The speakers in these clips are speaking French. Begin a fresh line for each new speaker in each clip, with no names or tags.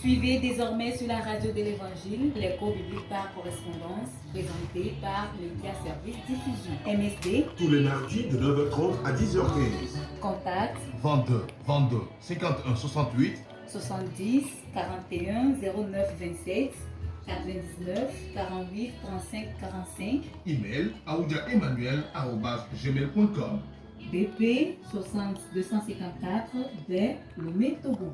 Suivez désormais sur la radio de l'Évangile les cours bibliques par correspondance présentés par Média Service Diffusion MSD
tous les mardis de 9h30 à 10h15.
Contact
22 51 68
70 41 09 27 99 48 35 45.
Email aoudiaemmanuel@gmail.com.
BP 60 254 vers Lomé, Togo.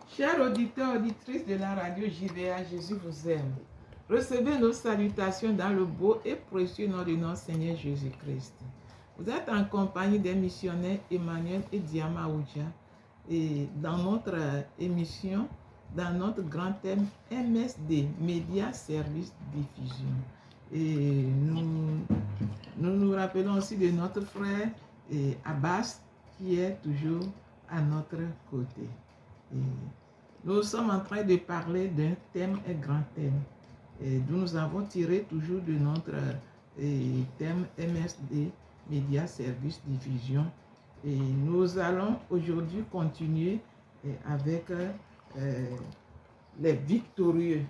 Chers auditeurs, auditrices de la radio JVA, Jésus vous aime. Recevez nos salutations dans le beau et précieux nom de notre Seigneur Jésus-Christ. Vous êtes en compagnie des missionnaires Emmanuel et Diama Aoudia. Et dans notre émission, dans notre grand thème MSD, Média Service Diffusion. Et nous rappelons aussi de notre frère Abbas qui est toujours à notre côté. Et nous sommes en train de parler d'un thème, un grand thème, d'où nous avons tiré toujours de notre thème MSD, Média Service Diffusion. Et nous allons aujourd'hui continuer avec les victorieux.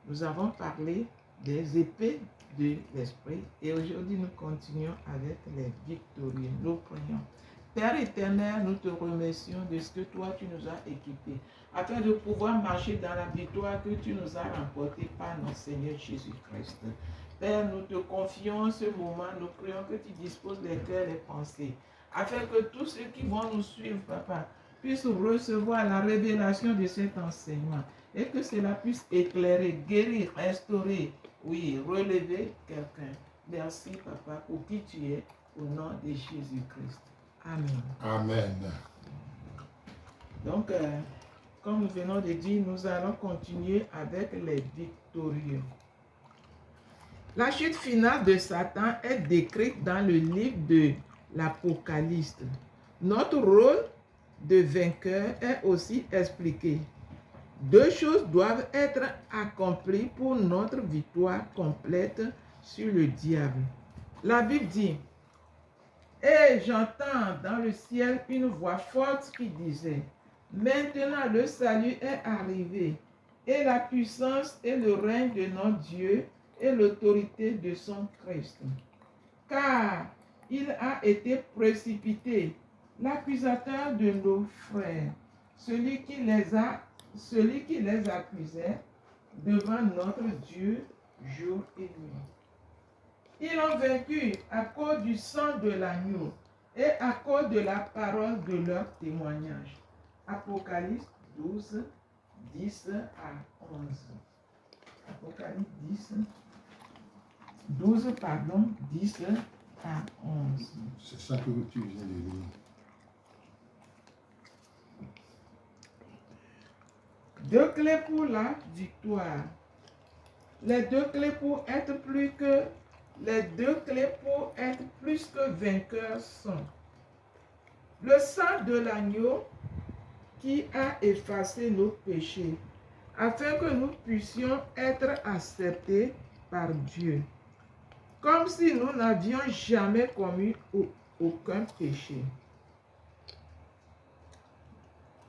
Nous avons parlé des épées de l'esprit et aujourd'hui nous continuons avec les victorieux. Nous prions. Père éternel, nous te remercions de ce que toi tu nous as équipés afin de pouvoir marcher dans la victoire que tu nous as remportée par notre Seigneur Jésus-Christ. Père, nous te confions ce moment, nous prions que tu disposes les cœurs et les pensées, afin que tous ceux qui vont nous suivre, Papa, puissent recevoir la révélation de cet enseignement et que cela puisse éclairer, guérir, restaurer, oui, relever quelqu'un. Merci, Papa, pour qui tu es, au nom de Jésus-Christ. Amen.
Amen.
Donc, comme nous venons de dire, nous allons continuer avec les victorieux. La chute finale de Satan est décrite dans le livre de l'Apocalypse. Notre rôle de vainqueur est aussi expliqué. Deux choses doivent être accomplies pour notre victoire complète sur le diable. La Bible dit: et j'entends dans le ciel une voix forte qui disait: maintenant le salut est arrivé, et la puissance et le règne de notre Dieu et l'autorité de son Christ. Car il a été précipité, l'accusateur de nos frères, celui qui les accusait devant notre Dieu jour et nuit. Ils ont vaincu à cause du sang de l'agneau et à cause de la parole de leur témoignage. Apocalypse 12, 10 à 11. Apocalypse 12, 10 à 11.
C'est ça que tu viens de lire.
Deux clés pour la victoire. Les deux clés pour être plus que vainqueurs sont le sang de l'agneau qui a effacé nos péchés, afin que nous puissions être acceptés par Dieu, comme si nous n'avions jamais commis aucun péché.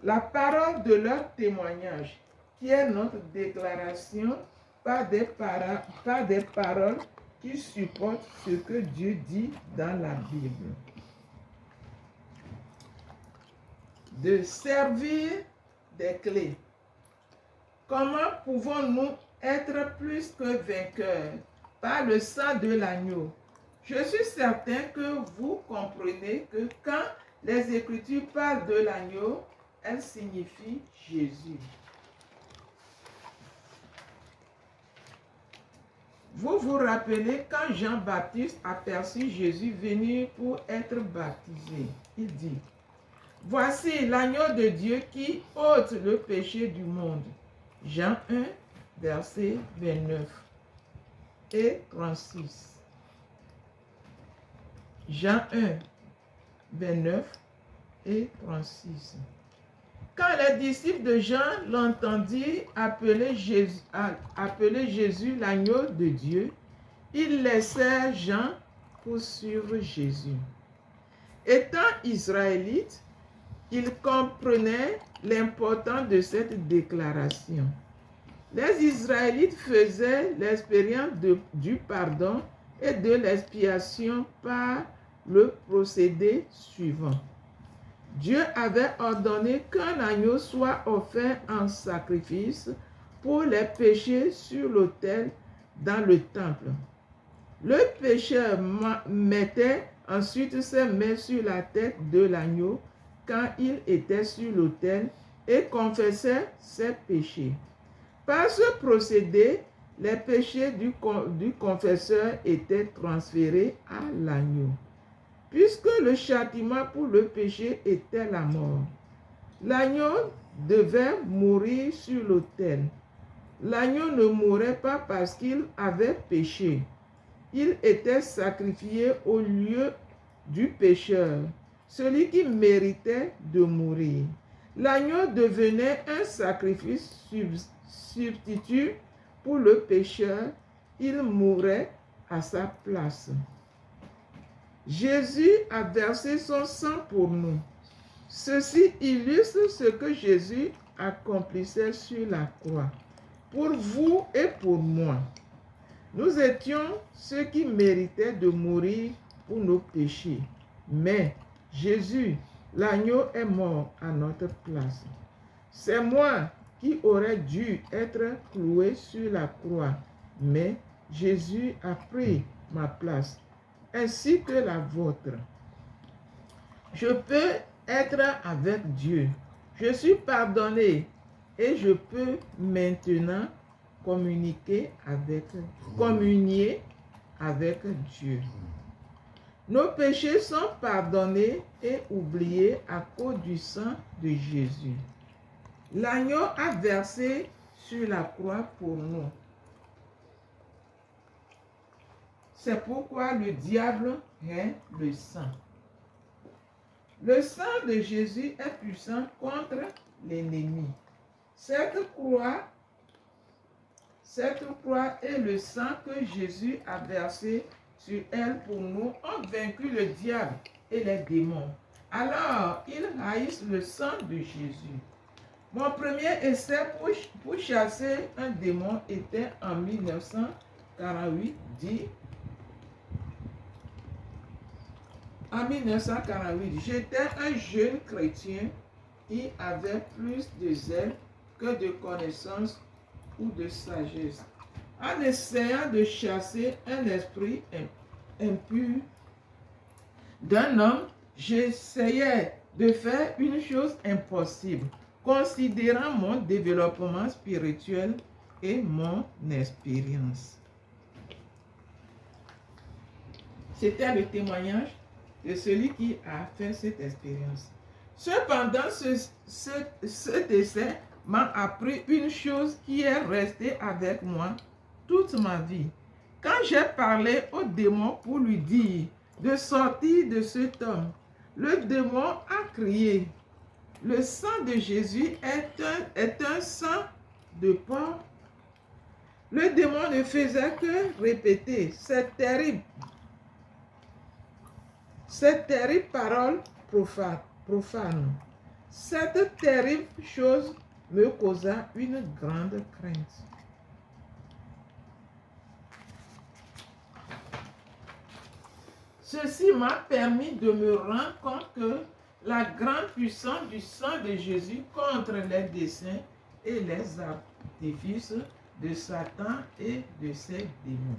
La parole de leur témoignage, qui est notre déclaration par des paroles qui supportent ce que Dieu dit dans la Bible. De servir des clés. Comment pouvons-nous être plus que vainqueurs? Par le sang de l'agneau. Je suis certain que vous comprenez que quand les Écritures parlent de l'agneau, elles signifient Jésus. Vous vous rappelez quand Jean-Baptiste aperçut Jésus venir pour être baptisé. Il dit: voici l'agneau de Dieu qui ôte le péché du monde. Jean 1, verset 29 et 36. Jean 1, 29 et 36. Quand les disciples de Jean l'entendirent appeler Jésus l'agneau de Dieu, ils laissèrent Jean pour suivre Jésus. Étant israélites, ils comprenaient l'importance de cette déclaration. Les Israélites faisaient l'expérience du pardon et de l'expiation par le procédé suivant. Dieu avait ordonné qu'un agneau soit offert en sacrifice pour les péchés sur l'autel dans le temple. Le pécheur mettait ensuite ses mains sur la tête de l'agneau quand il était sur l'autel et confessait ses péchés. Par ce procédé, les péchés du confesseur étaient transférés à l'agneau. Puisque le châtiment pour le péché était la mort, l'agneau devait mourir sur l'autel. L'agneau ne mourait pas parce qu'il avait péché. Il était sacrifié au lieu du pécheur, celui qui méritait de mourir. L'agneau devenait un sacrifice substitut pour le pécheur. Il mourait à sa place. Jésus a versé son sang pour nous. Ceci illustre ce que Jésus accomplissait sur la croix, pour vous et pour moi. Nous étions ceux qui méritaient de mourir pour nos péchés. Mais Jésus, l'agneau, est mort à notre place. C'est moi qui aurais dû être cloué sur la croix. Mais Jésus a pris ma place, ainsi que la vôtre. Je peux être avec Dieu. Je suis pardonné et je peux maintenant communier avec Dieu. Nos péchés sont pardonnés et oubliés à cause du sang de Jésus. L'agneau a versé sur la croix pour nous. C'est pourquoi le diable est le sang. Le sang de Jésus est puissant contre l'ennemi. Cette croix et le sang que Jésus a versé sur elle pour nous ont vaincu le diable et les démons. Alors, ils haïssent le sang de Jésus. Mon premier essai pour chasser un démon était en 1948, En 1948, j'étais un jeune chrétien qui avait plus de zèle que de connaissances ou de sagesse. En essayant de chasser un esprit impur d'un homme, j'essayais de faire une chose impossible, considérant mon développement spirituel et mon expérience. C'était le témoignage de celui qui a fait cette expérience. Cependant, cet essai m'a appris une chose qui est restée avec moi toute ma vie. Quand j'ai parlé au démon pour lui dire de sortir de cet homme, le démon a crié: « Le sang de Jésus est un sang de porc. » Le démon ne faisait que répéter cette terrible parole profane. Cette terrible chose me causa une grande crainte. Ceci m'a permis de me rendre compte que la grande puissance du sang de Jésus contre les desseins et les artifices de Satan et de ses démons.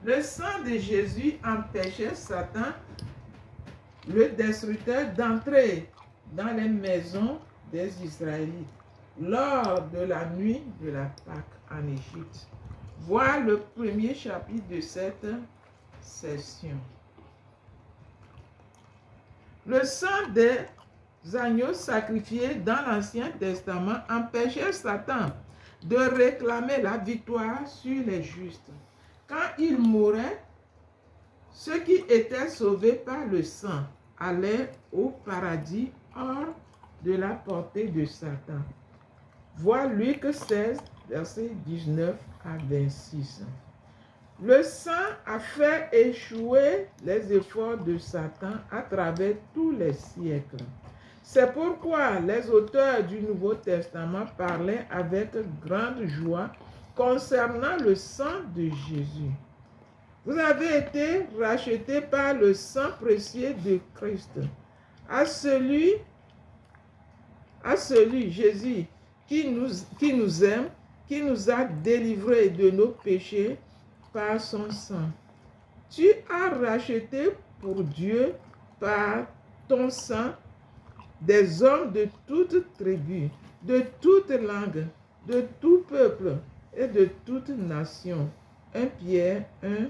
Le sang de Jésus empêchait Satan, le destructeur, d'entrer dans les maisons des Israélites lors de la nuit de la Pâque en Égypte. Voir le premier chapitre de cette session. Le sang des agneaux sacrifiés dans l'Ancien Testament empêchait Satan de réclamer la victoire sur les justes. Quand il mourait, Ceux qui étaient sauvés par le sang allaient au paradis hors de la portée de Satan. Voir Luc 16, versets 19 à 26. Le sang a fait échouer les efforts de Satan à travers tous les siècles. C'est pourquoi les auteurs du Nouveau Testament parlaient avec grande joie concernant le sang de Jésus. Vous avez été rachetés par le sang précieux de Christ. À celui, Jésus, qui nous aime, qui nous a délivrés de nos péchés par son sang. Tu as racheté pour Dieu par ton sang des hommes de toute tribu, de toute langue, de tout peuple et de toute nation. 1 Pierre 1,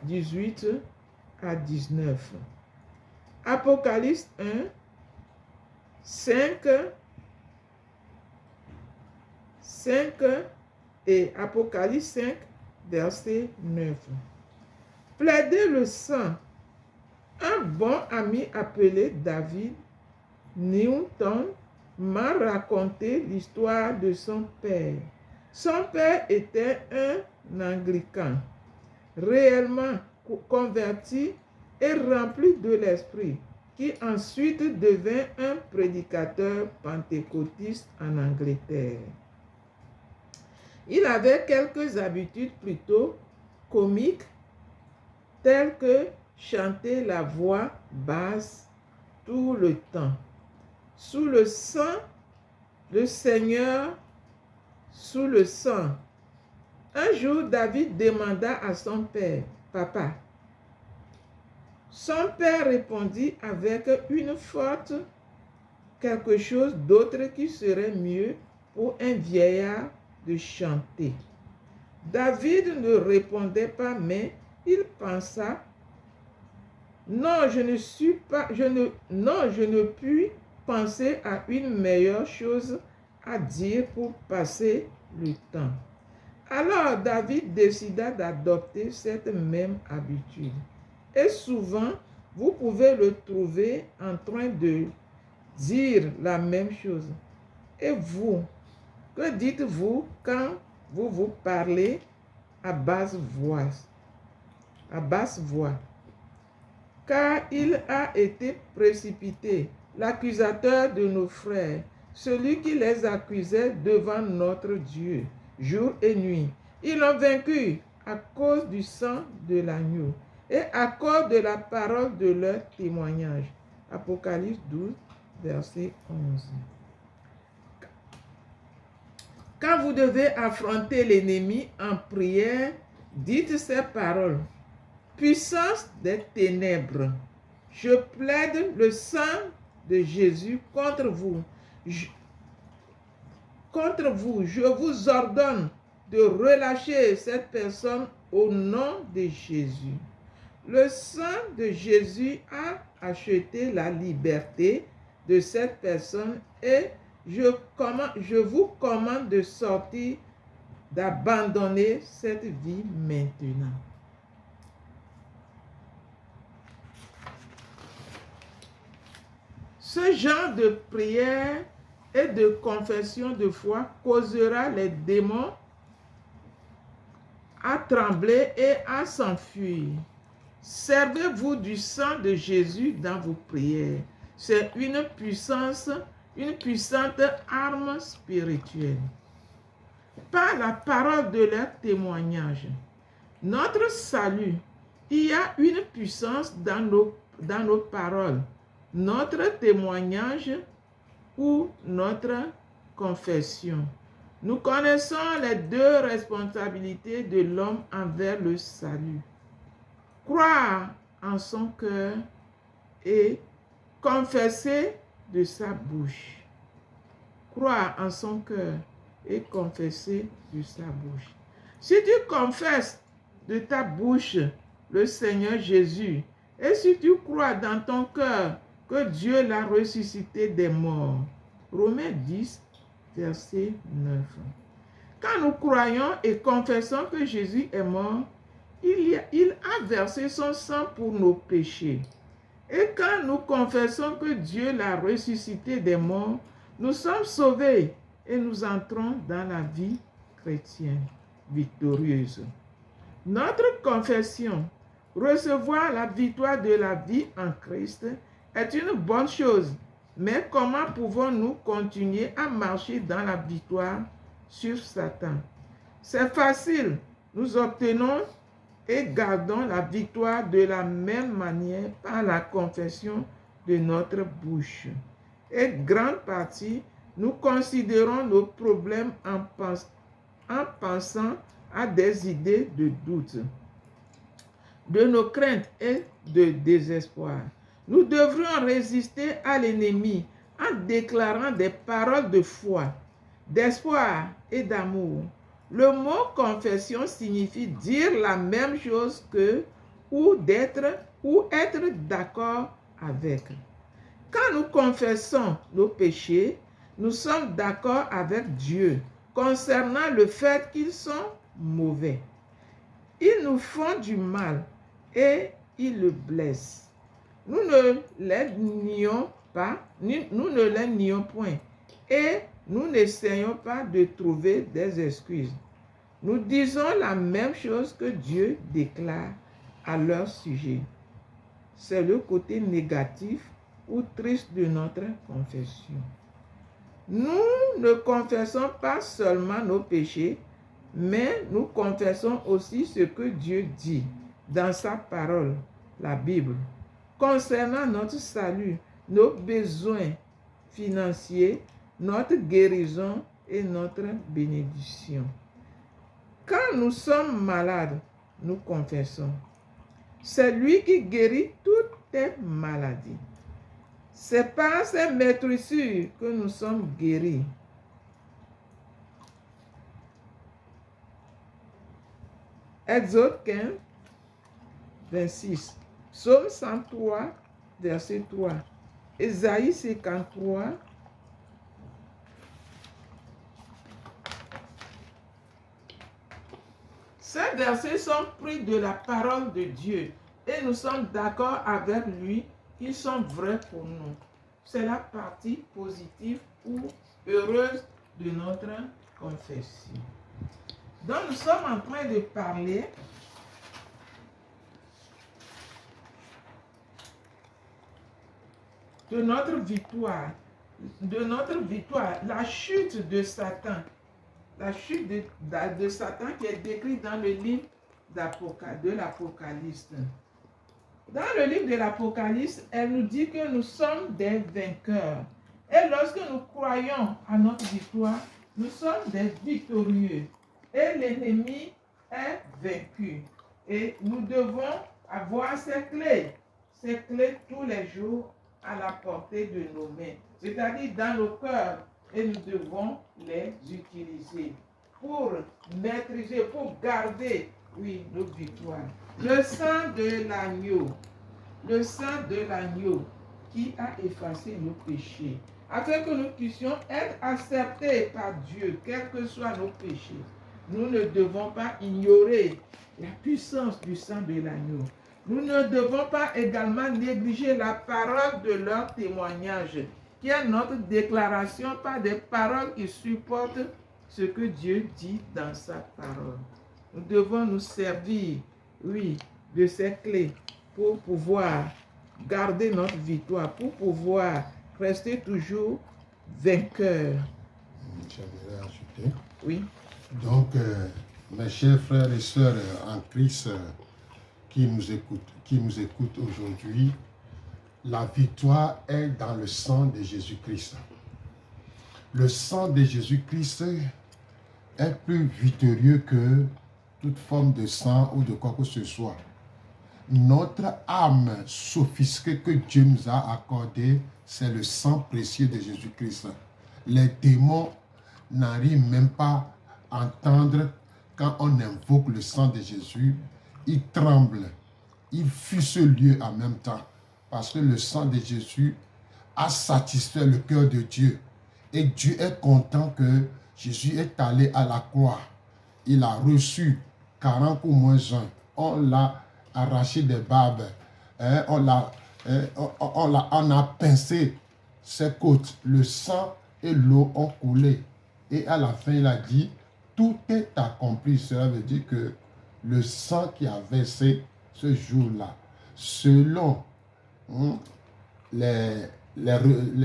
18 à 19. Apocalypse 1, 5 et Apocalypse 5, verset 9. Plaider le sang. Un bon ami appelé David Newton m'a raconté l'histoire de son père. Son père était un anglican, réellement converti et rempli de l'esprit, qui ensuite devint un prédicateur pentecôtiste en Angleterre. Il avait quelques habitudes plutôt comiques, telles que chanter la voix basse tout le temps. Sous le sang, le Seigneur, sous le sang. Un jour, David demanda à son père, « Papa ». Son père répondit avec une faute, quelque chose d'autre qui serait mieux pour un vieillard de chanter. David ne répondait pas, mais il pensa, non, je ne puis penser à une meilleure chose à dire pour passer le temps. Alors David décida d'adopter cette même habitude. Et souvent, vous pouvez le trouver en train de dire la même chose. Et vous, que dites-vous quand vous vous parlez à basse voix? Car il a été précipité, l'accusateur de nos frères, celui qui les accusait devant notre Dieu, jour et nuit. Ils l'ont vaincu à cause du sang de l'agneau et à cause de la parole de leur témoignage. Apocalypse 12, verset 11. Quand vous devez affronter l'ennemi en prière, dites ces paroles. Puissance des ténèbres, je plaide le sang de Jésus contre vous. Je vous ordonne de relâcher cette personne au nom de Jésus. Le sang de Jésus a acheté la liberté de cette personne et je vous commande de sortir, d'abandonner cette vie maintenant. Ce genre de prière et de confession de foi causera les démons à trembler et à s'enfuir. Servez-vous du sang de Jésus dans vos prières. C'est une puissante arme spirituelle. Par la parole de leur témoignage, notre salut, il y a une puissance dans nos paroles, notre témoignage ou notre confession. Nous connaissons les deux responsabilités de l'homme envers le salut. Croire en son cœur et confesser de sa bouche. Croire en son cœur et confesser de sa bouche. Si tu confesses de ta bouche le Seigneur Jésus, et si tu crois dans ton cœur que Dieu l'a ressuscité des morts. Romains 10, verset 9. Quand nous croyons et confessons que Jésus est mort il a versé son sang pour nos péchés. Et quand nous confessons que Dieu l'a ressuscité des morts, nous sommes sauvés et nous entrons dans la vie chrétienne victorieuse. Notre confession, recevoir la victoire de la vie en Christ, est une bonne chose. Mais comment pouvons-nous continuer à marcher dans la victoire sur Satan? C'est facile. Nous obtenons et gardons la victoire de la même manière par la confession de notre bouche. Et grande partie, nous considérons nos problèmes en pensant à des idées de doute, de nos craintes et de désespoir. Nous devrions résister à l'ennemi en déclarant des paroles de foi, d'espoir et d'amour. Le mot confession signifie dire la même chose que ou être d'accord avec. Quand nous confessons nos péchés, nous sommes d'accord avec Dieu concernant le fait qu'ils sont mauvais. Ils nous font du mal et ils le blessent. Nous ne les nions pas, nous ne les nions point et nous n'essayons pas de trouver des excuses. Nous disons la même chose que Dieu déclare à leur sujet. C'est le côté négatif ou triste de notre confession. Nous ne confessons pas seulement nos péchés, mais nous confessons aussi ce que Dieu dit dans sa parole, la Bible, concernant notre salut, nos besoins financiers, notre guérison et notre bénédiction. Quand nous sommes malades, nous confessons. C'est lui qui guérit toutes tes maladies. C'est par ses maîtrisures que nous sommes guéris. Exode 15, 26. Psaume 103, verset 3. Ésaïe 53. Ces versets sont pris de la parole de Dieu et nous sommes d'accord avec lui qu'ils sont vrais pour nous. C'est la partie positive ou heureuse de notre confession. Donc nous sommes en train de parler de notre victoire, la chute de Satan. La chute de Satan qui est décrite dans le livre de l'Apocalypse. Dans le livre de l'Apocalypse, elle nous dit que nous sommes des vainqueurs. Et lorsque nous croyons à notre victoire, nous sommes des victorieux. Et l'ennemi est vaincu. Et nous devons avoir ces clés tous les jours à la portée de nos mains. C'est-à-dire dans nos cœurs. Et nous devons les utiliser pour maîtriser, pour garder, nos victoires. Le sang de l'agneau qui a effacé nos péchés, afin que nous puissions être acceptés par Dieu, quels que soient nos péchés. Nous ne devons pas ignorer la puissance du sang de l'agneau. Nous ne devons pas également négliger la parole de leur témoignage, qui est notre déclaration par des paroles qui supportent ce que Dieu dit dans sa parole. Nous devons nous servir, de ces clés pour pouvoir garder notre victoire, pour pouvoir rester toujours vainqueur.
J'aimerais ajouter.
Oui.
Donc, mes chers frères et sœurs en Christ qui nous écoutent aujourd'hui, la victoire est dans le sang de Jésus-Christ. Le sang de Jésus-Christ est plus victorieux que toute forme de sang ou de quoi que ce soit. Notre âme sophistiquée que Dieu nous a accordée, c'est le sang précieux de Jésus-Christ. Les démons n'arrivent même pas à entendre quand on invoque le sang de Jésus. Ils tremblent, ils fuient ce lieu en même temps. Parce que le sang de Jésus a satisfait le cœur de Dieu. Et Dieu est content que Jésus est allé à la croix. Il a reçu 40 ou moins 1 on l'a arraché des barbes, hein, on a pincé ses côtes, le sang et l'eau ont coulé. Et à la fin, il a dit, tout est accompli. Cela veut dire que le sang qui a versé ce jour-là, selon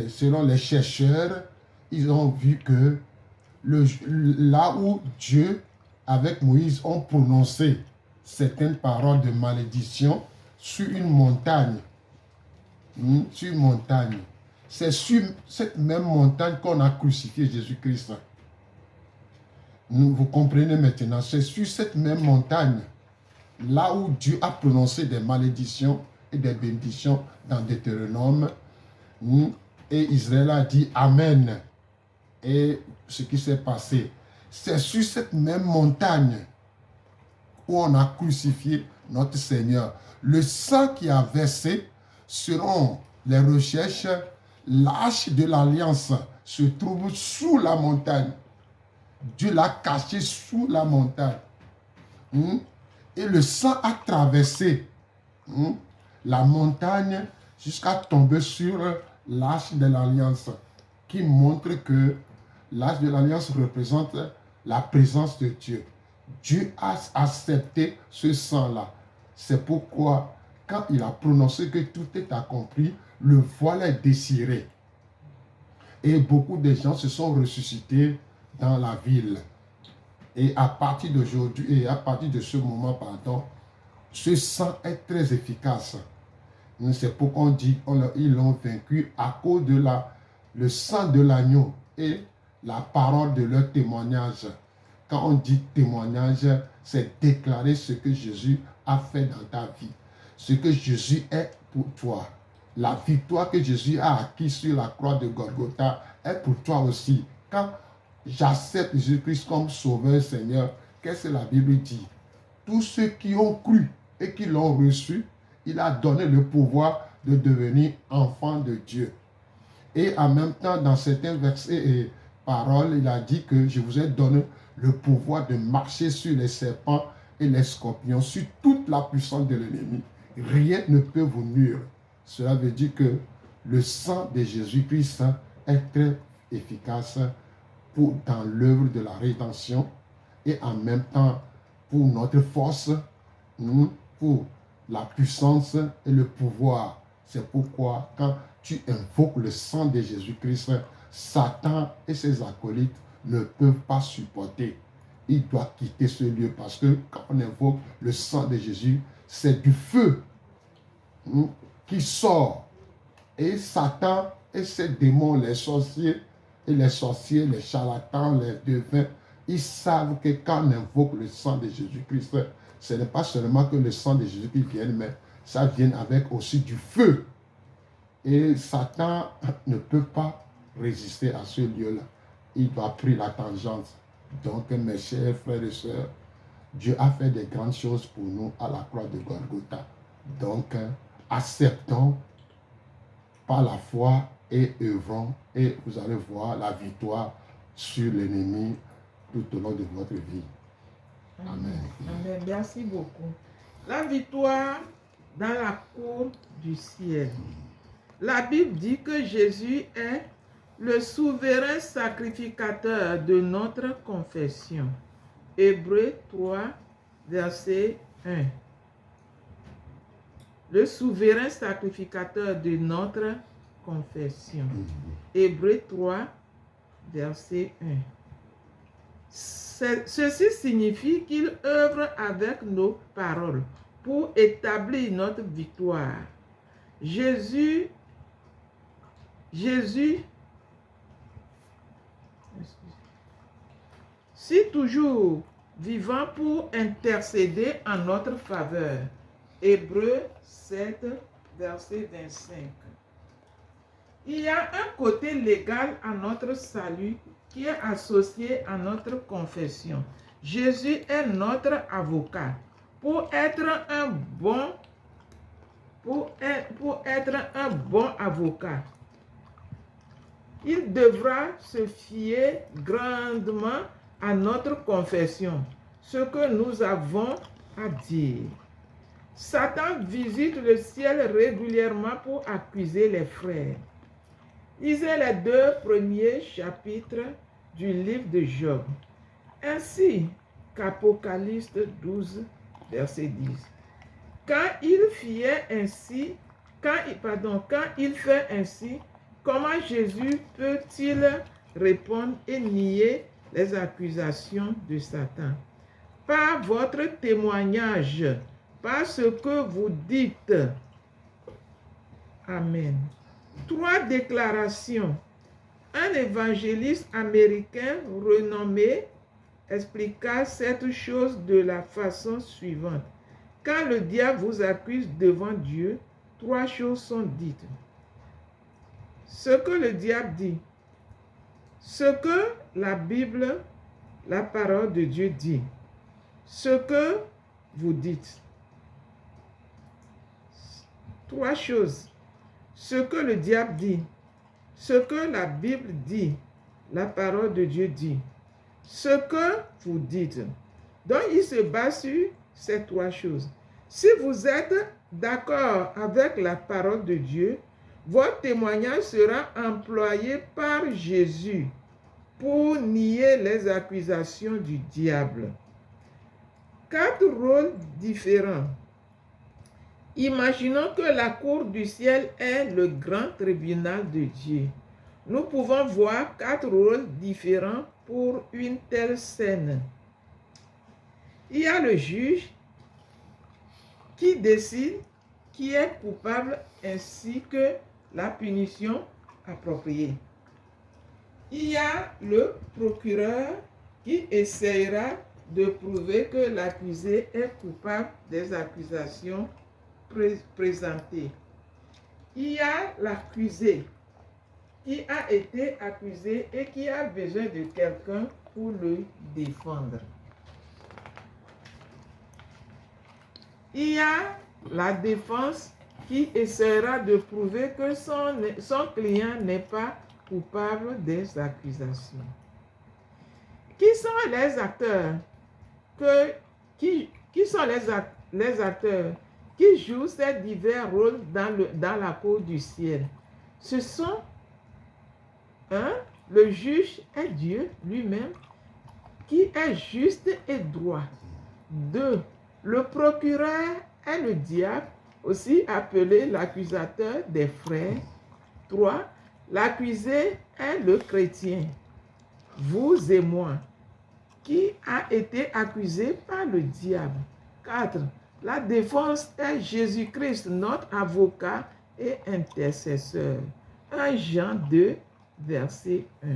selon les chercheurs, ils ont vu que là où Dieu, avec Moïse, ont prononcé certaines paroles de malédiction sur une montagne, sur une montagne, c'est sur cette même montagne qu'on a crucifié Jésus-Christ. Vous comprenez maintenant, c'est sur cette même montagne, là où Dieu a prononcé des malédictions et des bénédictions dans Deutéronome, et Israël a dit Amen. Et ce qui s'est passé, c'est sur cette même montagne où on a crucifié notre Seigneur. Le sang qui a versé, selon les recherches, l'arche de l'alliance se trouve sous la montagne. Dieu l'a caché sous la montagne. Et le sang a traversé la montagne jusqu'à tomber sur l'arche de l'alliance, qui montre que l'arche de l'alliance représente la présence de Dieu. Dieu a accepté ce sang-là. C'est pourquoi, quand il a prononcé que tout est accompli, le voile est déchiré. Et beaucoup de gens se sont ressuscités dans la ville. Et à partir d'aujourd'hui, et à partir de ce moment, ce sang est très efficace. C'est pourquoi on dit qu'ils l'ont vaincu à cause de le sang de l'agneau et la parole de leur témoignage. Quand on dit témoignage, c'est déclarer ce que Jésus a fait dans ta vie, ce que Jésus est pour toi. La victoire que Jésus a acquise sur la croix de Golgotha est pour toi aussi. Quand j'accepte Jésus-Christ comme Sauveur Seigneur, qu'est-ce que la Bible dit? Tous ceux qui ont cru et qui l'ont reçu, il a donné le pouvoir de devenir enfant de Dieu. Et en même temps, dans certains versets et paroles, il a dit que je vous ai donné le pouvoir de marcher sur les serpents et les scorpions, sur toute la puissance de l'ennemi. Rien ne peut vous nuire. Cela veut dire que le sang de Jésus-Christ est très efficace dans l'œuvre de la rédemption et en même temps pour notre force, pour la puissance et le pouvoir. C'est pourquoi quand tu invoques le sang de Jésus-Christ, Satan et ses acolytes ne peuvent pas supporter. Il doit quitter ce lieu parce que quand on invoque le sang de Jésus, c'est du feu qui sort. Et Satan et ses démons, les sorciers, les charlatans, les devins, ils savent que quand on invoque le sang de Jésus-Christ, ce n'est pas seulement que le sang de Jésus-Christ vienne, mais ça vient avec aussi du feu. Et Satan ne peut pas résister à ce lieu-là. Il doit prendre la tangente. Donc, mes chers frères et sœurs, Dieu a fait des grandes choses pour nous à la croix de Golgotha. Donc, acceptons par la foi et œuvrons, et vous allez voir la victoire sur l'ennemi tout au long de votre vie. Amen.
Amen. Merci beaucoup. La victoire dans la cour du ciel. La Bible dit que Jésus est le souverain sacrificateur de notre confession. Hébreux 3, verset 1. Le souverain sacrificateur de notre confession. Hébreux 3, verset 1. Ceci signifie qu'il œuvre avec nos paroles pour établir notre victoire. Jésus, si toujours vivant pour intercéder en notre faveur. Hébreux 7, verset 25. Il y a un côté légal à notre salut qui est associé à notre confession. Jésus est notre avocat. Pour être un bon avocat, il devra se fier grandement à notre confession, ce que nous avons à dire. Satan visite le ciel régulièrement pour accuser les frères. Lisez les 2 premiers chapitres du livre de Job, ainsi qu'Apocalypse 12, verset 10. Quand il fait ainsi, comment Jésus peut-il répondre et nier les accusations de Satan? Par votre témoignage, par ce que vous dites. Amen. 3 déclarations. Un évangéliste américain renommé expliqua cette chose de la façon suivante. Quand le diable vous accuse devant Dieu, 3 choses sont dites. Ce que le diable dit, ce que la Bible, la parole de Dieu dit, ce que vous dites. 3 choses. Ce que le diable dit, ce que la Bible dit, la parole de Dieu dit, ce que vous dites. Donc, il se base sur ces 3 choses. Si vous êtes d'accord avec la parole de Dieu, votre témoignage sera employé par Jésus pour nier les accusations du diable. 4 rôles différents. Imaginons que la cour du ciel est le grand tribunal de Dieu. Nous pouvons voir 4 rôles différents pour une telle scène. Il y a le juge qui décide qui est coupable ainsi que la punition appropriée. Il y a le procureur qui essaiera de prouver que l'accusé est coupable des accusations présentées. Il y a l'accusé qui a été accusé et qui a besoin de quelqu'un pour le défendre. Il y a la défense qui essaiera de prouver que son client n'est pas coupable des accusations. Qui sont les acteurs qui sont les acteurs qui jouent ces divers rôles dans la cour du ciel? Ce sont le juge est Dieu lui-même qui est juste et droit. 2. Le procureur est le diable, aussi appelé l'accusateur des frères. 3. L'accusé est le chrétien, vous et moi, qui a été accusé par le diable. 4. La défense est Jésus-Christ, notre avocat et intercesseur. 1 Jean 2, verset 1.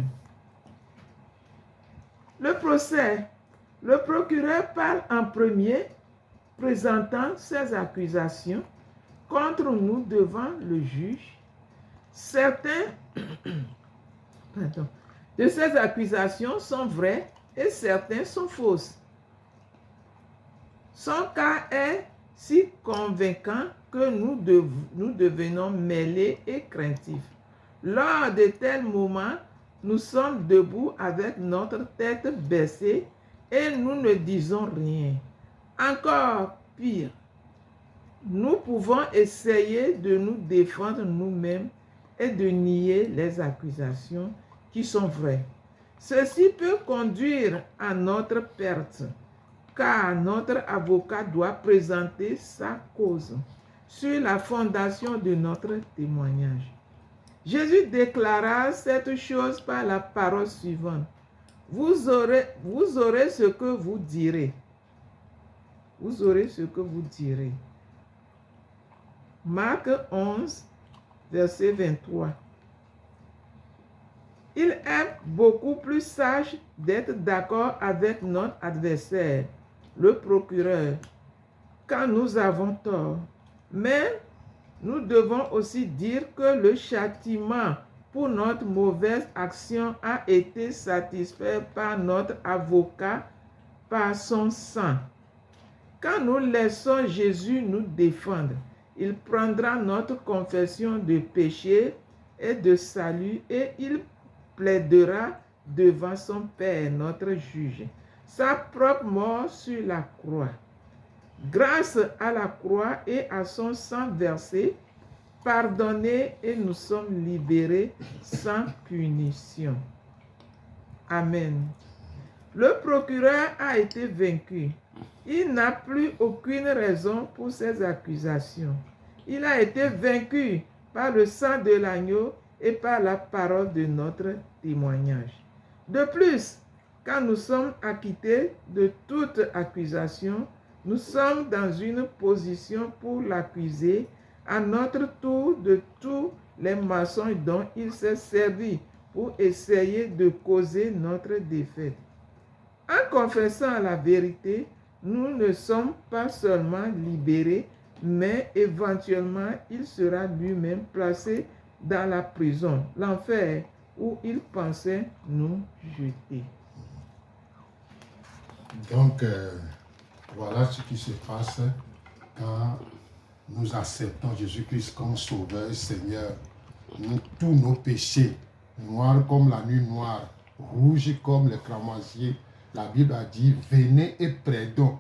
Le procès. Le procureur parle en premier, présentant ses accusations contre nous devant le juge. Certaines de ces accusations sont vraies et certaines sont fausses. Son cas est si convaincant que nous devenons mêlés et craintifs. Lors de tels moments, nous sommes debout avec notre tête baissée et nous ne disons rien. Encore pire, nous pouvons essayer de nous défendre nous-mêmes et de nier les accusations qui sont vraies. Ceci peut conduire à notre perte, car notre avocat doit présenter sa cause sur la fondation de notre témoignage. Jésus déclara cette chose par la parole suivante. Vous aurez ce que vous direz. Vous aurez ce que vous direz. Marc 11, verset 23. Il est beaucoup plus sage d'être d'accord avec notre adversaire, le procureur, quand nous avons tort. Mais nous devons aussi dire que le châtiment pour notre mauvaise action a été satisfait par notre avocat, par son sang. Quand nous laissons Jésus nous défendre, il prendra notre confession de péché et de salut et il plaidera devant son Père, notre juge, sa propre mort sur la croix. Grâce à la croix et à son sang versé, pardonnés et nous sommes libérés sans punition. Amen. Le procureur a été vaincu. Il n'a plus aucune raison pour ses accusations. Il a été vaincu par le sang de l'agneau et par la parole de notre témoignage. De plus, quand nous sommes acquittés de toute accusation, nous sommes dans une position pour l'accuser à notre tour de tous les mensonges dont il s'est servi pour essayer de causer notre défaite. En confessant la vérité, nous ne sommes pas seulement libérés, mais éventuellement il sera lui-même placé dans la prison, l'enfer, où il pensait nous jeter.
Donc, voilà ce qui se passe quand nous acceptons Jésus-Christ comme Sauveur et Seigneur. Tous nos péchés, noirs comme la nuit noire, rouges comme le cramoisi, la Bible a dit, venez et plaidons.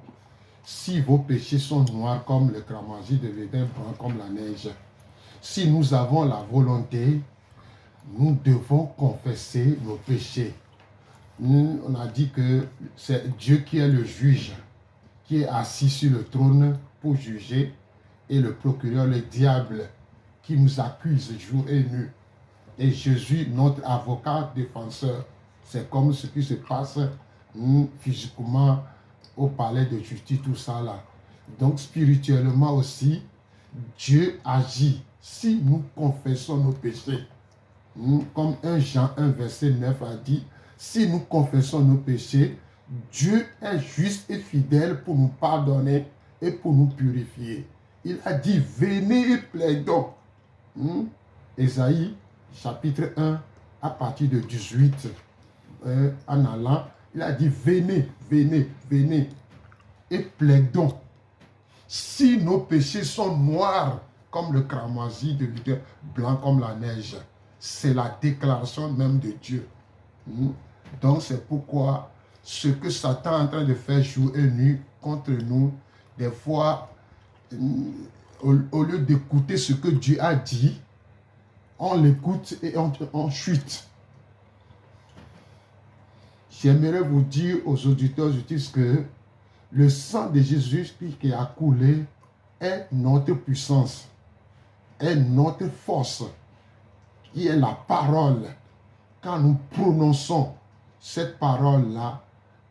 Si vos péchés sont noirs comme le cramoisi, devenez blancs comme la neige. Si nous avons la volonté, nous devons confesser nos péchés. On a dit que c'est Dieu qui est le juge, qui est assis sur le trône pour juger, et le procureur, le diable, qui nous accuse jour et nuit. Et Jésus, notre avocat défenseur, c'est comme ce qui se passe physiquement au palais de justice, tout ça là. Donc spirituellement aussi, Dieu agit si nous confessons nos péchés. Comme 1 Jean 1 verset 9 a dit, si nous confessons nos péchés, Dieu est juste et fidèle pour nous pardonner et pour nous purifier. Il a dit, venez et plaidons. Ésaïe, chapitre 1, à partir de 18, en allant, il a dit, venez, venez, venez et plaidons. Si nos péchés sont noirs comme le cramoisi, devenus blancs comme la neige, c'est la déclaration même de Dieu. Donc c'est pourquoi ce que Satan est en train de faire jour et nuit contre nous, des fois, au lieu d'écouter ce que Dieu a dit, on l'écoute et on chute. J'aimerais vous dire aux auditeurs que le sang de Jésus qui a coulé est notre puissance, est notre force, qui est la parole. Quand nous prononçons cette parole-là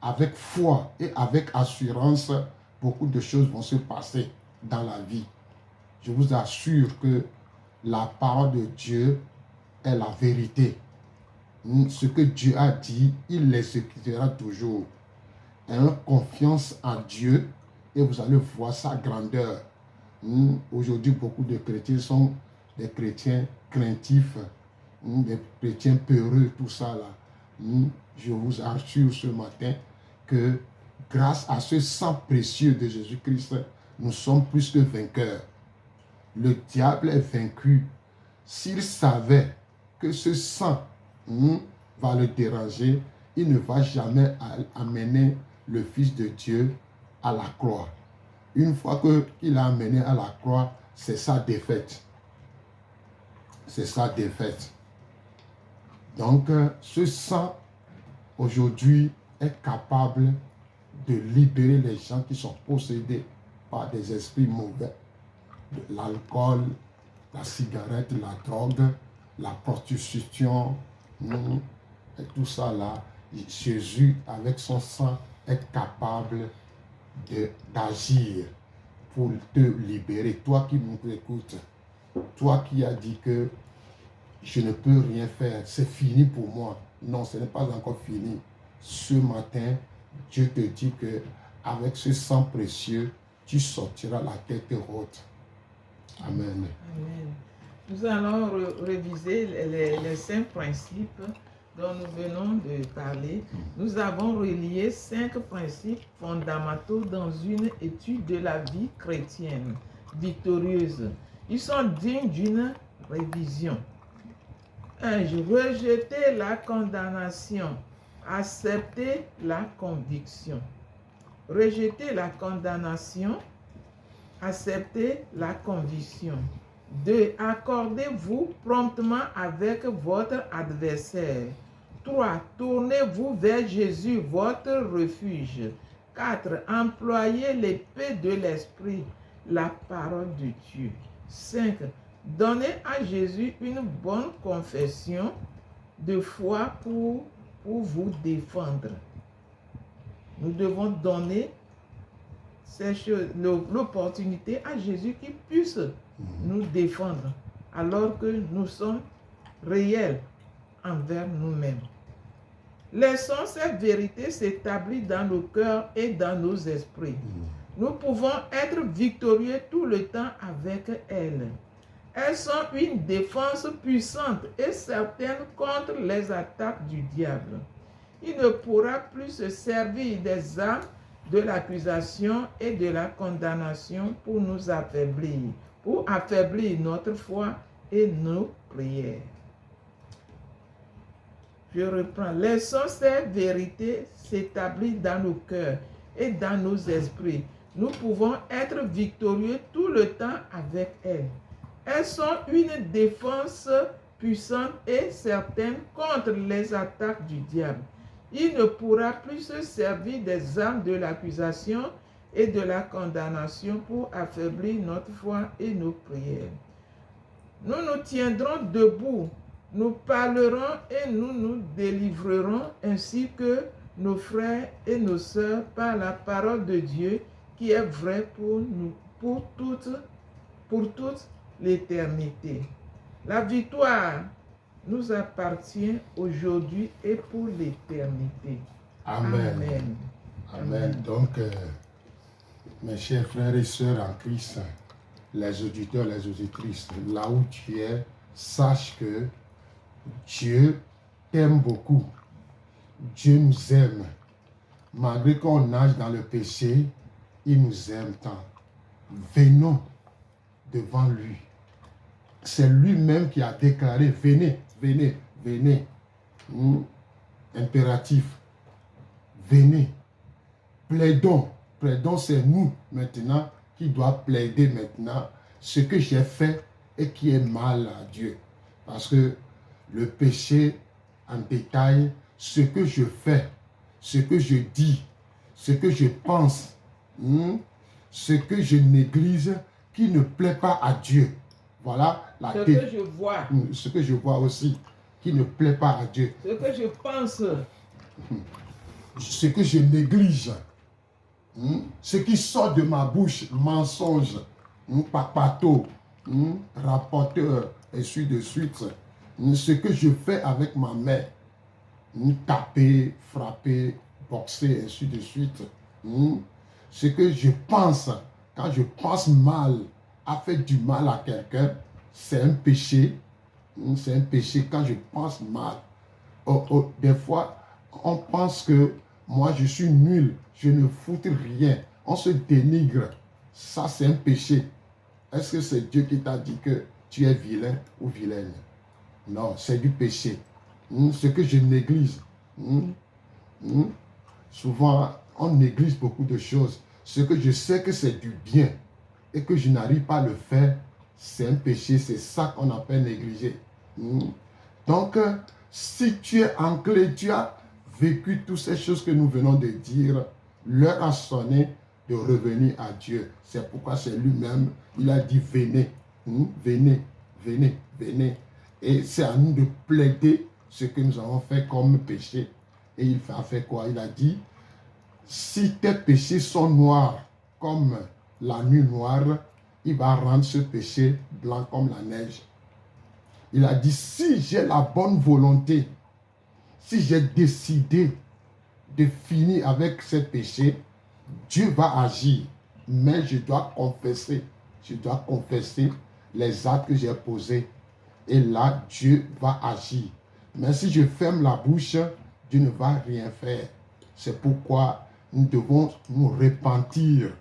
avec foi et avec assurance, beaucoup de choses vont se passer dans la vie. Je vous assure que la parole de Dieu est la vérité. Ce que Dieu a dit, il l'exécutera toujours. Ayez confiance en Dieu et vous allez voir sa grandeur. Aujourd'hui, beaucoup de chrétiens sont des chrétiens craintifs, des chrétiens peureux, tout ça là. Je vous assure ce matin que grâce à ce sang précieux de Jésus-Christ, nous sommes plus que vainqueurs. Le diable est vaincu. S'il savait que ce sang va le déranger, il ne va jamais amener le Fils de Dieu à la croix. Une fois qu'il a amené à la croix, c'est sa défaite. C'est sa défaite. Donc, ce sang, aujourd'hui, est capable de libérer les gens qui sont possédés par des esprits mauvais. L'alcool, la cigarette, la drogue, la prostitution, et tout ça là. Jésus, avec son sang, est capable d'agir pour te libérer. Toi qui nous écoutes, toi qui as dit que je ne peux rien faire, c'est fini pour moi. Non, ce n'est pas encore fini. Ce matin, Dieu te dit que avec ce sang précieux, tu sortiras la tête haute. Amen.
Amen. Nous allons réviser les 5 principes dont nous venons de parler. Nous avons relié 5 principes fondamentaux dans une étude de la vie chrétienne victorieuse. Ils sont dignes d'une révision. 1. Rejeter la condamnation. Accepter la conviction. Rejeter la condamnation. Acceptez la conviction. 2. Accordez-vous promptement avec votre adversaire. 3. Tournez-vous vers Jésus, votre refuge. 4. Employez l'épée de l'esprit, la parole de Dieu. 5. Donnez à Jésus une bonne confession de foi pour vous défendre. Nous devons donner l'opportunité à Jésus qui puisse nous défendre alors que nous sommes réels envers nous-mêmes. Laissons cette vérité s'établir dans nos cœurs et dans nos esprits. Nous pouvons être victorieux tout le temps avec elles. Elles sont une défense puissante et certaine contre les attaques du diable. Il ne pourra plus se servir des armes de l'accusation et de la condamnation pour nous affaiblir, pour affaiblir notre foi et nos prières. Je reprends. Laissons cette vérité s'établir dans nos cœurs et dans nos esprits. Nous pouvons être victorieux tout le temps avec elles. Elles sont une défense puissante et certaine contre les attaques du diable. Il ne pourra plus se servir des armes de l'accusation et de la condamnation pour affaiblir notre foi et nos prières. Nous nous tiendrons debout, nous parlerons et nous nous délivrerons ainsi que nos frères et nos sœurs par la parole de Dieu qui est vraie pour nous, pour toute l'éternité. La victoire nous appartient aujourd'hui et pour l'éternité.
Amen.
Amen.
Amen. Donc, mes chers frères et sœurs en Christ, les auditeurs, les auditrices, là où tu es, sache que Dieu t'aime beaucoup. Dieu nous aime. Malgré qu'on nage dans le péché, il nous aime tant. Venons devant lui. C'est lui-même qui a déclaré, venez, venez, venez. Impératif. Venez. Plaidons. Plaidons, c'est nous maintenant qui doit plaider maintenant ce que j'ai fait et qui est mal à Dieu. Parce que le péché en détail, ce que je fais, ce que je dis, ce que je pense, ce que je néglige qui ne plaît pas à Dieu. Voilà la
Ce que je vois.
Ce que je vois aussi qui ne plaît pas à Dieu.
Ce que je pense.
Ce que je néglige. Ce qui sort de ma bouche, mensonge, papato, rapporteur, et ainsi de suite. Ce que je fais avec ma main, taper, frapper, boxer, ainsi de suite. Ce que je pense, quand je pense mal, à faire du mal à quelqu'un, c'est un péché. C'est un péché quand je pense mal. Des fois, on pense que moi, je suis nul, je ne foute rien. On se dénigre. Ça, c'est un péché. Est-ce que c'est Dieu qui t'a dit que tu es vilain ou vilaine? Non, c'est du péché. Ce que je néglige. Souvent, on néglige beaucoup de choses. Ce que je sais que c'est du bien et que je n'arrive pas à le faire, c'est un péché. C'est ça qu'on appelle négliger. Donc, si tu es enclin, tu as vécu toutes ces choses que nous venons de dire, l'heure a sonné de revenir à Dieu. C'est pourquoi c'est lui-même, il a dit venez, venez, venez, venez. Et c'est à nous de plaider ce que nous avons fait comme péché. Et il a fait quoi? Il a dit, si tes péchés sont noirs comme la nuit noire, il va rendre ce péché blanc comme la neige. Il a dit, si j'ai la bonne volonté, si j'ai décidé de finir avec ces péchés, Dieu va agir. Mais je dois confesser les actes que j'ai posés. Et là, Dieu va agir. Mais si je ferme la bouche, Dieu ne va rien faire. C'est pourquoi nous devons nous repentir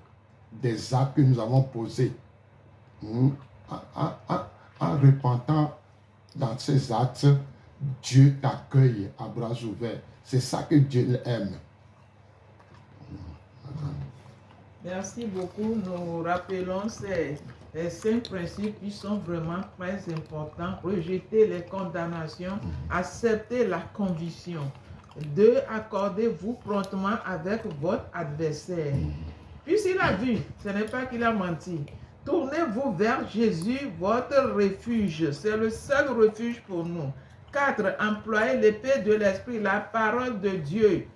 des actes que nous avons posés. En repentant dans ces actes, Dieu t'accueille à bras ouverts. C'est ça que Dieu aime.
Merci beaucoup. Nous rappelons ces 5 principes qui sont vraiment très importants. Rejeter les condamnations, accepter la conviction. 2. Accordez-vous promptement avec votre adversaire. Puisqu'il a vu, ce n'est pas qu'il a menti. Tournez-vous vers Jésus, votre refuge. C'est le seul refuge pour nous. 4. Employez l'épée de l'esprit, la parole de Dieu,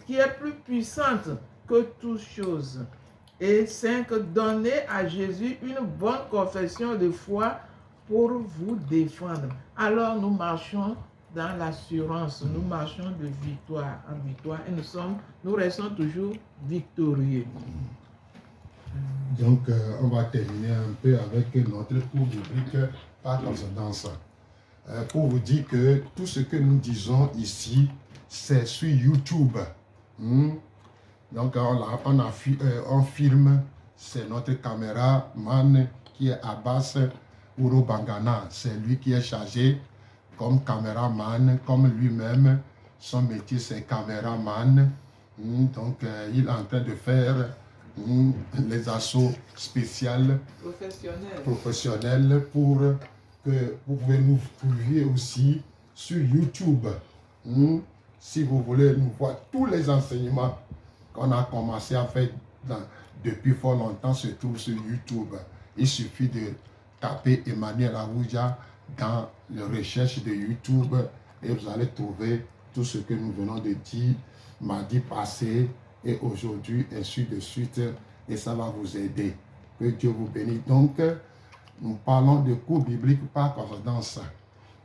qui est plus puissante que toutes choses. Et 5. Donnez à Jésus une bonne confession de foi pour vous défendre. Alors nous marchons dans l'assurance, nous marchons de victoire en victoire et nous restons toujours victorieux.
Donc, on va terminer un peu avec notre cours biblique par coïncidence. Pour vous dire que tout ce que nous disons ici, c'est sur YouTube. Donc, on filme, c'est notre caméraman qui est Abbas Urobangana. C'est lui qui est chargé comme caméraman, comme lui-même. Son métier, c'est caméraman. Donc, il est en train de faire les assauts spéciales professionnels pour que vous pouvez nous trouver aussi sur YouTube. Si vous voulez nous voir tous les enseignements qu'on a commencé à faire depuis fort longtemps se trouvent sur YouTube. Il suffit de taper Emmanuel Aouja dans la recherche de YouTube et vous allez trouver tout ce que nous venons de dire mardi passé et aujourd'hui, ainsi de suite, et ça va vous aider. Que Dieu vous bénisse. Donc, nous parlons de cours bibliques par coïncidence.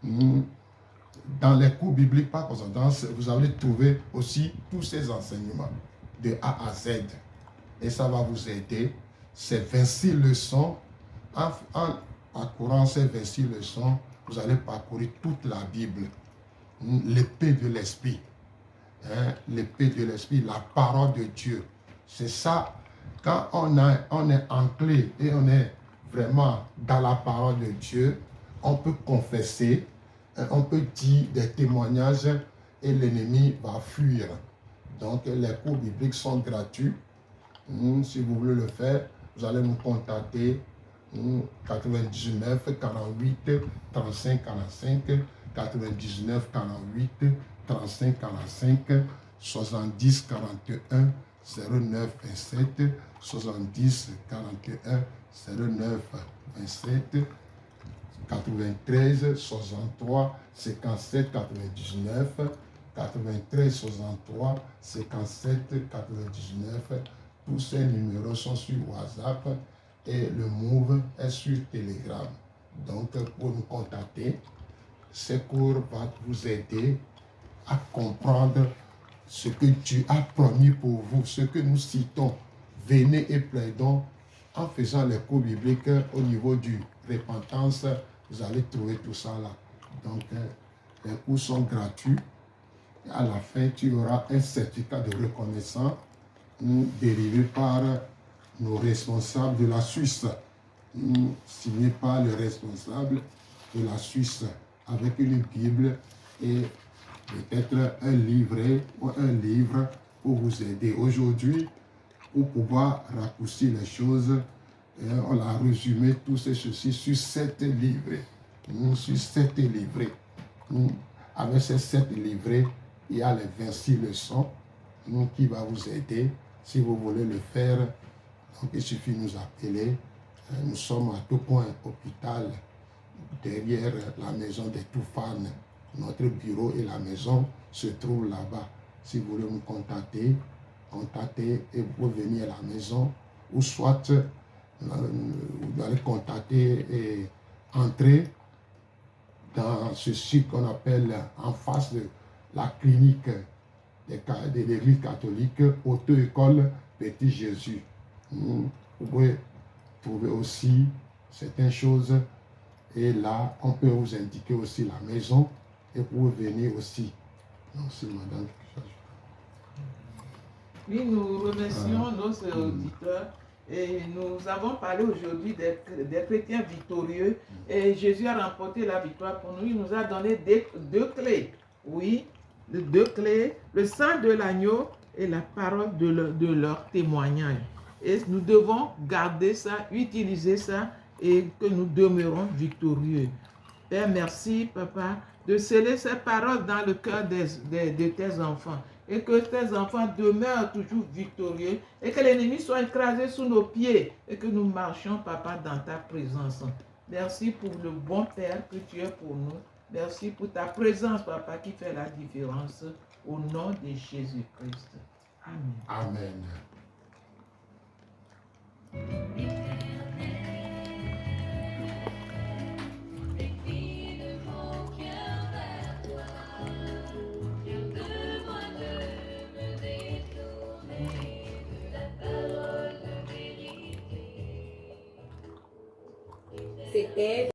Dans les cours bibliques par coïncidence, vous allez trouver aussi tous ces enseignements de A à Z. Et ça va vous aider. C'est 26 leçons. En parcourant ces 26 leçons, vous allez parcourir toute la Bible. L'épée de l'esprit. L'épée de l'esprit, la parole de Dieu. C'est ça, quand on est ancré et on est vraiment dans la parole de Dieu, on peut confesser, on peut dire des témoignages et l'ennemi va fuir. Donc les cours bibliques sont gratuits. Si vous voulez le faire, vous allez nous contacter 99 48 35 45 99 48 35 45 70 41 09 27 70 41 09 27 93 63 57 99 93 63 57 99. Tous ces numéros sont sur WhatsApp et le Move est sur Telegram. Donc pour nous contacter, ces cours vont vous aider à comprendre ce que Dieu a promis pour vous, ce que nous citons. Venez et plaidons en faisant les cours bibliques au niveau du repentance. Vous allez trouver tout ça là. Donc, les cours sont gratuits. Et à la fin, tu auras un certificat de reconnaissance dérivé par nos responsables de la Suisse, signé par le responsable de la Suisse, avec une Bible et peut-être un livret ou un livre pour vous aider. Aujourd'hui, pour pouvoir raccourcir les choses, on a résumé tout ceci sur 7 livrets. Sur 7 livrets. Avec ces 7 livrets, il y a les 26 leçons qui va vous aider. Si vous voulez le faire, donc il suffit de nous appeler. Nous sommes à tout point hôpital, derrière la maison des Toufanes. Notre bureau et la maison se trouvent là-bas. Si vous voulez nous contacter, contactez et vous venir à la maison, ou soit vous allez contacter et entrer dans ce site qu'on appelle en face de la clinique de l'église catholique, Auto-école Petit Jésus. Vous pouvez trouver aussi certaines choses et là, on peut vous indiquer aussi la maison et vous venir aussi. Merci, madame.
Oui, nous remercions nos auditeurs et nous avons parlé aujourd'hui des chrétiens victorieux et Jésus a remporté la victoire pour nous. Il nous a donné deux clés. Oui, 2 clés, le sang de l'agneau et la parole de leur témoignage. Et nous devons garder ça, utiliser ça et que nous demeurons victorieux. Père, merci, Papa, de sceller ces paroles dans le cœur de tes enfants. Et que tes enfants demeurent toujours victorieux. Et que l'ennemi soit écrasé sous nos pieds. Et que nous marchions, Papa, dans ta présence. Merci pour le bon Père que tu es pour nous. Merci pour ta présence, Papa, qui fait la différence. Au nom de Jésus-Christ. Amen.
Amen.
C'était